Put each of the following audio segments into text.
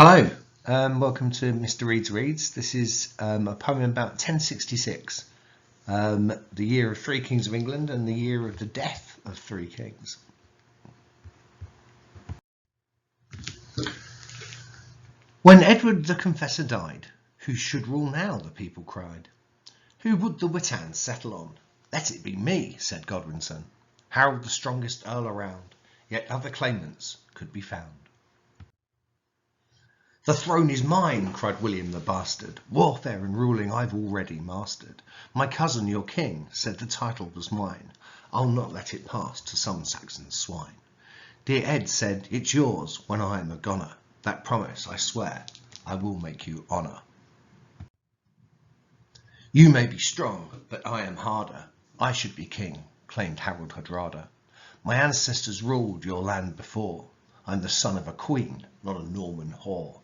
Hello, welcome to Mr. Reads Reads. This is a poem about 1066, the year of three kings of England and the year of the death of three kings. When Edward the Confessor died, who should rule now, the people cried. Who would the Witan settle on? Let it be me, said Godwinson. Harold the strongest earl around, yet other claimants could be found. The throne is mine, cried William the Bastard. Warfare and ruling I've already mastered. My cousin, your king, said the title was mine. I'll not let it pass to some Saxon swine. Dear Ed said, it's yours when I am a goner. That promise, I swear, I will make you honour. You may be strong, but I am harder. I should be king, claimed Harold Hardrada. My ancestors ruled your land before. I'm the son of a queen, not a Norman whore.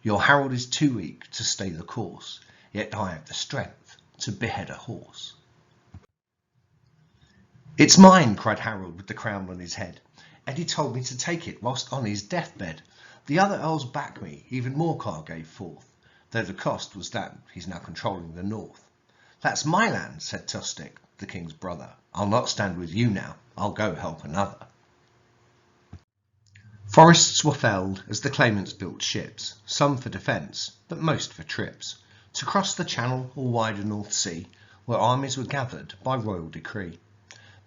Your Harold is too weak to stay the course, yet I have the strength to behead a horse. It's mine, cried Harold with the crown on his head. Eddie told me to take it whilst on his deathbed. The other earls back me, even Morcar gave forth, though the cost was that he's now controlling the north. That's my land, said Tostig, the king's brother. I'll not stand with you now, I'll go help another. Forests were felled as the claimants built ships, some for defence, but most for trips, to cross the Channel or wider North Sea, where armies were gathered by royal decree.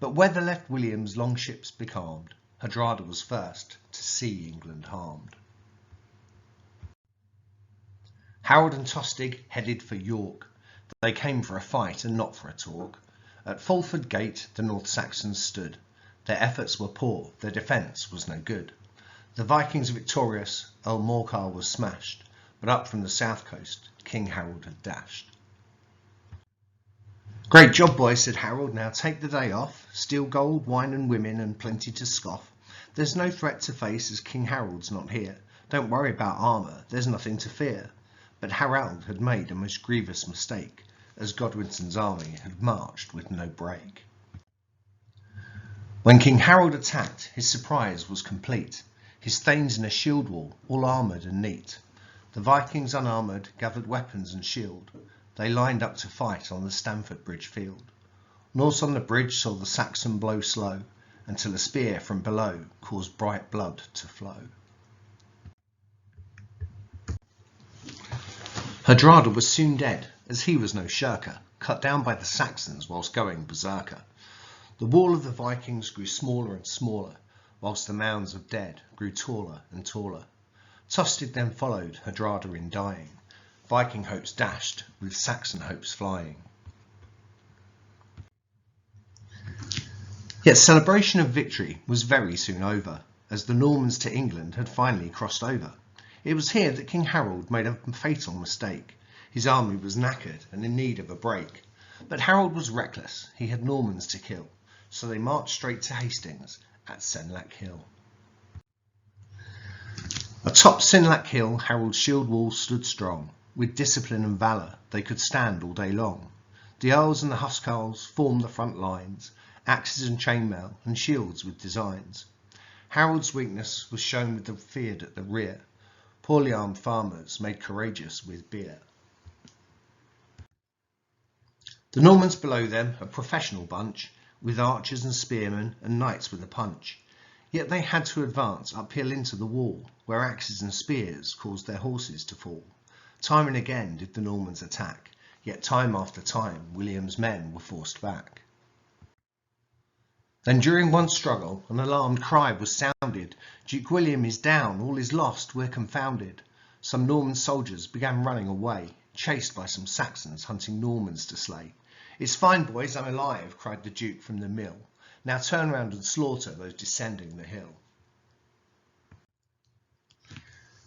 But weather left William's long ships becalmed. Hardrada was first to see England harmed. Harold and Tostig headed for York. They came for a fight and not for a talk. At Fulford Gate the North Saxons stood. Their efforts were poor, their defence was no good. The Vikings victorious, Earl Morcar was smashed, but up from the south coast, King Harold had dashed. Great job, boys, said Harold, now take the day off. Steal gold, wine and women, and plenty to scoff. There's no threat to face as King Harold's not here. Don't worry about armour, there's nothing to fear. But Harold had made a most grievous mistake, as Godwinson's army had marched with no break. When King Harold attacked, his surprise was complete. His thanes in a shield wall, all armoured and neat. The Vikings unarmoured gathered weapons and shield. They lined up to fight on the Stamford Bridge field. Norse on the bridge saw the Saxon blow slow, until a spear from below caused bright blood to flow. Hardrada was soon dead, as he was no shirker, cut down by the Saxons whilst going berserker. The wall of the Vikings grew smaller and smaller, whilst the mounds of dead grew taller and taller. Tostig then followed Hardrada in dying. Viking hopes dashed, with Saxon hopes flying. Yet celebration of victory was very soon over, as the Normans to England had finally crossed over. It was here that King Harold made a fatal mistake. His army was knackered and in need of a break. But Harold was reckless, he had Normans to kill, so they marched straight to Hastings at Senlac Hill. Atop Senlac Hill, Harold's shield wall stood strong. With discipline and valour, they could stand all day long. The earls and the huscarls formed the front lines, axes and chainmail and shields with designs. Harold's weakness was shown with the feared at the rear, poorly armed farmers made courageous with beer. The Normans below them, a professional bunch, with archers and spearmen and knights with a punch. Yet they had to advance uphill into the wall, where axes and spears caused their horses to fall. Time and again did the Normans attack, yet time after time William's men were forced back. Then during one struggle an alarmed cry was sounded, Duke William is down, all is lost, we're confounded. Some Norman soldiers began running away, chased by some Saxons hunting Normans to slay. It's fine, boys, I'm alive, cried the Duke from the mill. Now turn round and slaughter those descending the hill.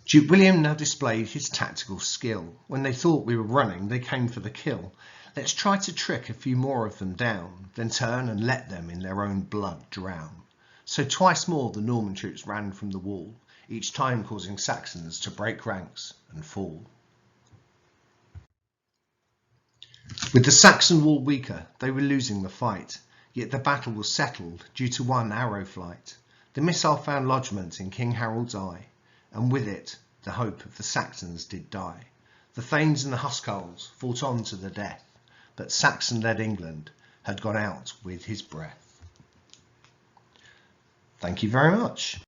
Duke William now displayed his tactical skill. When they thought we were running, they came for the kill. Let's try to trick a few more of them down, then turn and let them in their own blood drown. So twice more the Norman troops ran from the wall, each time causing Saxons to break ranks and fall. With the Saxon wall weaker, they were losing the fight, yet the battle was settled due to one arrow flight. The missile found lodgment in King Harold's eye, and with it the hope of the Saxons did die. The Thanes and the Huscarls fought on to the death, but Saxon-led England had gone out with his breath. Thank you very much.